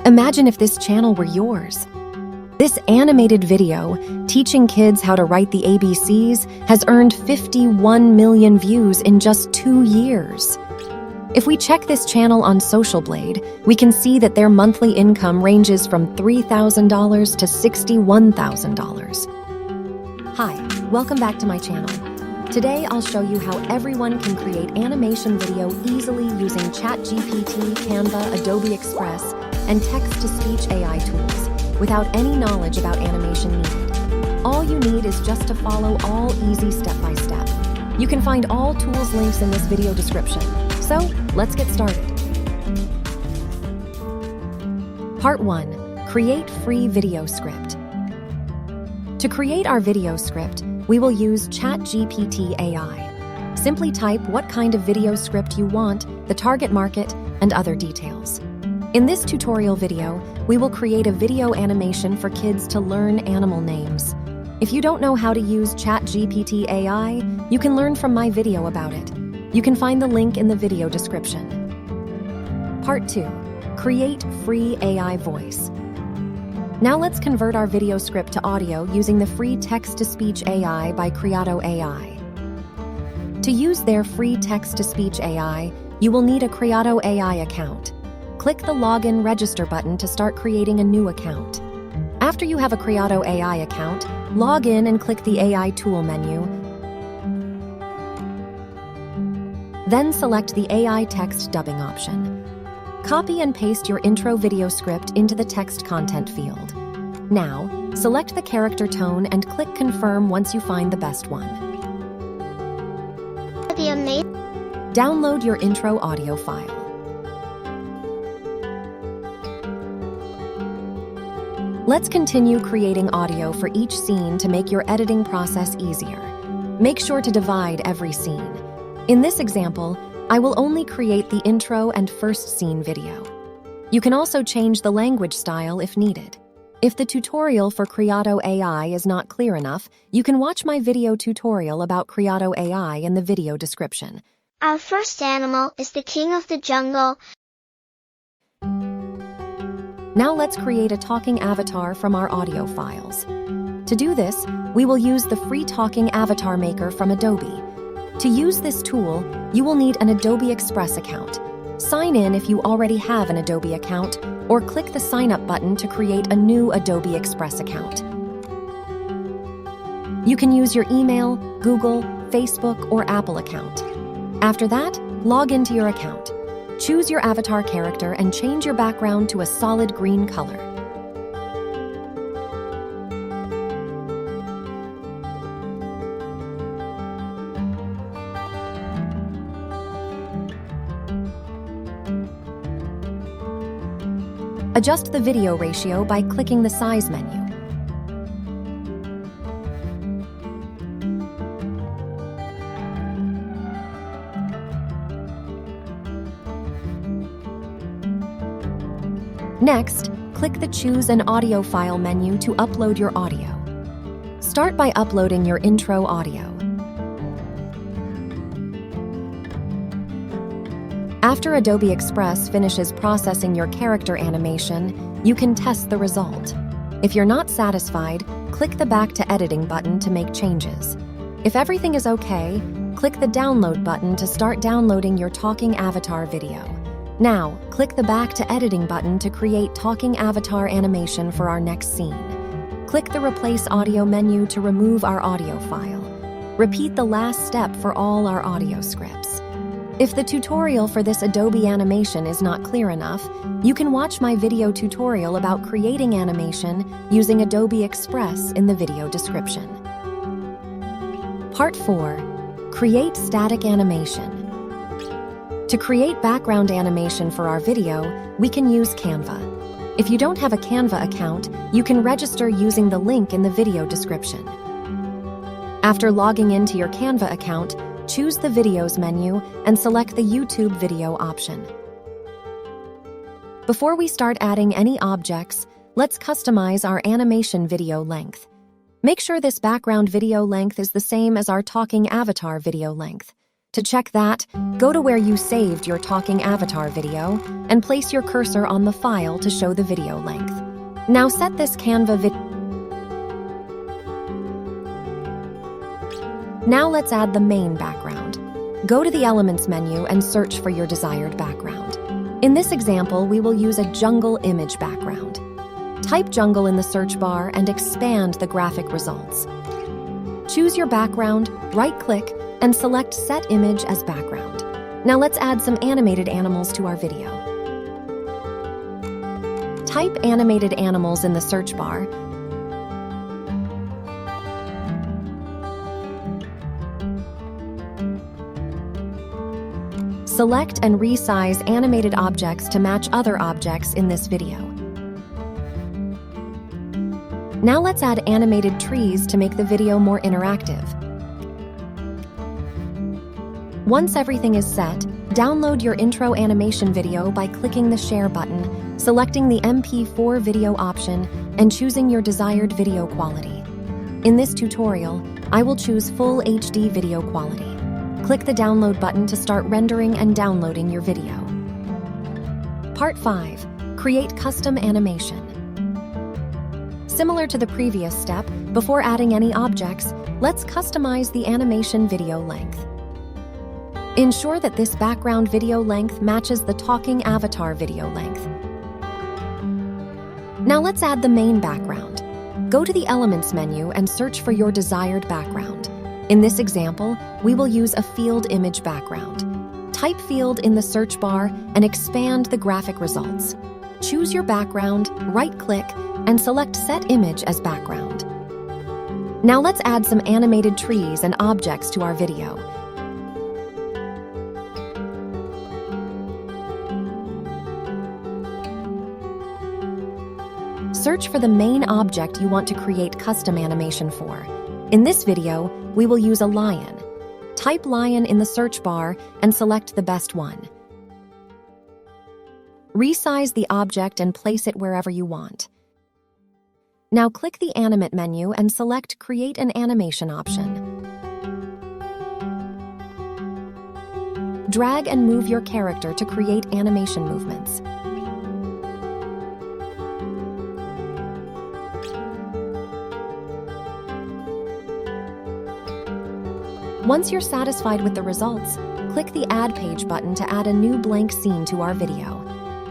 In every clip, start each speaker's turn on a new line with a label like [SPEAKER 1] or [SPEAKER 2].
[SPEAKER 1] Imagine if this channel were yours. This animated video, teaching kids how to write the ABCs, has earned 51 million views in just 2 years. If we check this channel on Social Blade, we can see that their monthly income ranges from $3,000 to $61,000. Hi, welcome back to my channel. Today I'll show you how everyone can create animation video easily using ChatGPT, Canva, Adobe Express, and text-to-speech AI tools, without any knowledge about animation needed. All you need is just to follow all easy step-by-step. You can find all tools links in this video description. So, let's get started. Part 1. Create free video script. To create our video script, we will use ChatGPT AI. Simply type what kind of video script you want, the target market, and other details. In this tutorial video, we will create a video animation for kids to learn animal names. If you don't know how to use ChatGPT AI, you can learn from my video about it. You can find the link in the video description. Part 2. Create free AI voice. Now let's convert our video script to audio using the free text-to-speech AI by Kreado AI. To use their free text-to-speech AI, you will need a Kreado AI account. Click the Login Register button to start creating a new account. After you have a Kreado AI account, log in and click the AI tool menu. Then select the AI text dubbing option. Copy and paste your intro video script into the text content field. Now, select the character tone and click Confirm once you find the best one. Download your intro audio file. Let's continue creating audio for each scene to make your editing process easier. Make sure to divide every scene. In this example, I will only create the intro and first scene video. You can also change the language style if needed. If the tutorial for Kreado AI is not clear enough, you can watch my video tutorial about Kreado AI in the video description.
[SPEAKER 2] Our first animal is the king of the jungle.
[SPEAKER 1] Now let's create a talking avatar from our audio files. To do this, we will use the free talking avatar maker from Adobe. To use this tool, you will need an Adobe Express account. Sign in if you already have an Adobe account, or click the Sign Up button to create a new Adobe Express account. You can use your email, Google, Facebook, or Apple account. After that, log into your account. Choose your avatar character and change your background to a solid green color. Adjust the video ratio by clicking the Size menu. Next, click the Choose an Audio File menu to upload your audio. Start by uploading your intro audio. After Adobe Express finishes processing your character animation, you can test the result. If you're not satisfied, click the Back to Editing button to make changes. If everything is okay, click the Download button to start downloading your talking avatar video. Now, click the Back to Editing button to create talking avatar animation for our next scene. Click the Replace Audio menu to remove our audio file. Repeat the last step for all our audio scripts. If the tutorial for this Adobe animation is not clear enough, you can watch my video tutorial about creating animation using Adobe Express in the video description. Part 4. Create static animation. To create background animation for our video, we can use Canva. If you don't have a Canva account, you can register using the link in the video description. After logging into your Canva account, choose the Videos menu and select the YouTube video option. Before we start adding any objects, let's customize our animation video length. Make sure this background video length is the same as our talking avatar video length. To check that, go to where you saved your talking avatar video and place your cursor on the file to show the video length. Now set this Canva video. Now let's add the main background. Go to the Elements menu and search for your desired background. In this example, we will use a jungle image background. Type jungle in the search bar and expand the graphic results. Choose your background, right-click, and select Set Image as Background. Now let's add some animated animals to our video. Type animated animals in the search bar. Select and resize animated objects to match other objects in this video. Now let's add animated trees to make the video more interactive. Once everything is set, download your intro animation video by clicking the Share button, selecting the MP4 video option, and choosing your desired video quality. In this tutorial, I will choose Full HD video quality. Click the Download button to start rendering and downloading your video. Part 5. Create custom animation. Similar to the previous step, before adding any objects, let's customize the animation video length. Ensure that this background video length matches the talking avatar video length. Now let's add the main background. Go to the Elements menu and search for your desired background. In this example, we will use a field image background. Type field in the search bar and expand the graphic results. Choose your background, right-click, and select Set Image as Background. Now let's add some animated trees and objects to our video. Search for the main object you want to create custom animation for. In this video, we will use a lion. Type lion in the search bar and select the best one. Resize the object and place it wherever you want. Now click the Animate menu and select Create an Animation option. Drag and move your character to create animation movements. Once you're satisfied with the results, click the Add Page button to add a new blank scene to our video.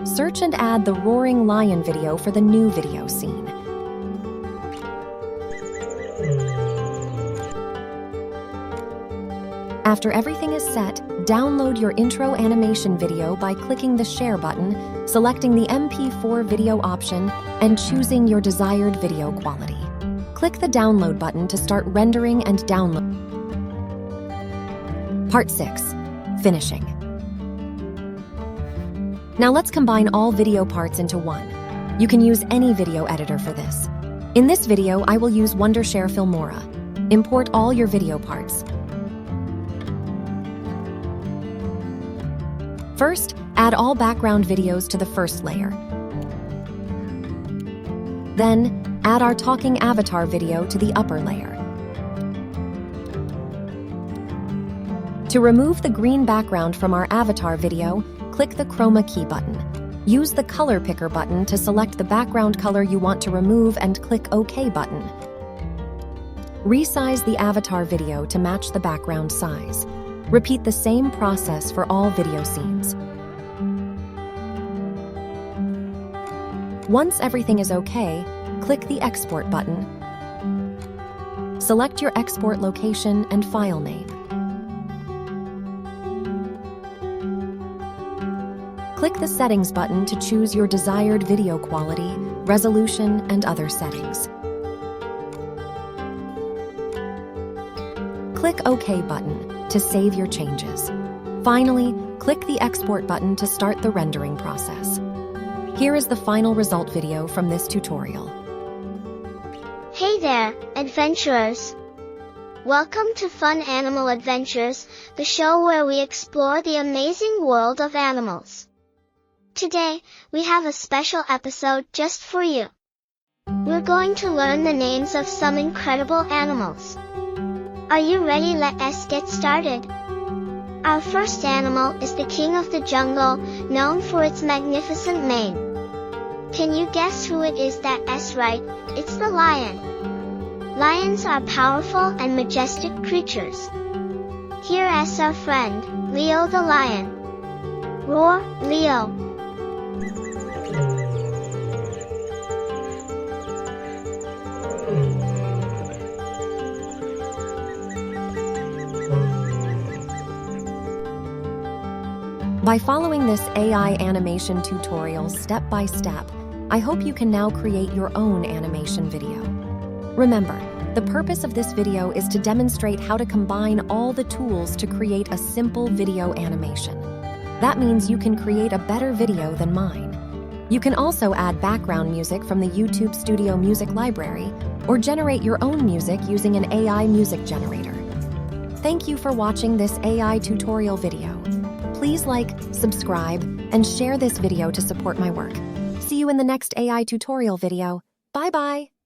[SPEAKER 1] Search and add the roaring lion video for the new video scene. After everything is set, download your intro animation video by clicking the Share button, selecting the MP4 video option, and choosing your desired video quality. Click the Download button to start rendering and download. Part 6. Finishing. Now let's combine all video parts into one. You can use any video editor for this. In this video, I will use Wondershare Filmora. Import all your video parts. First, add all background videos to the first layer. Then, add our talking avatar video to the upper layer. To remove the green background from our avatar video, click the Chroma Key button. Use the Color Picker button to select the background color you want to remove and click OK button. Resize the avatar video to match the background size. Repeat the same process for all video scenes. Once everything is okay, click the Export button. Select your export location and file name. Click the Settings button to choose your desired video quality, resolution, and other settings. Click OK button to save your changes. Finally, click the Export button to start the rendering process. Here is the final result video from this tutorial.
[SPEAKER 2] Hey there, adventurers! Welcome to Fun Animal Adventures, the show where we explore the amazing world of animals. Today, we have a special episode just for you. We're going to learn the names of some incredible animals. Are you ready? Let us get started. Our first animal is the king of the jungle, known for its magnificent mane. Can you guess who it is? That's right, it's the lion. Lions are powerful and majestic creatures. Here is our friend, Leo the lion. Roar, Leo!
[SPEAKER 1] By following this AI animation tutorial step by step, I hope you can now create your own animation video. Remember, the purpose of this video is to demonstrate how to combine all the tools to create a simple video animation. That means you can create a better video than mine. You can also add background music from the YouTube Studio Music Library or generate your own music using an AI music generator. Thank you for watching this AI tutorial video. Please like, subscribe, and share this video to support my work. See you in the next AI tutorial video. Bye-bye!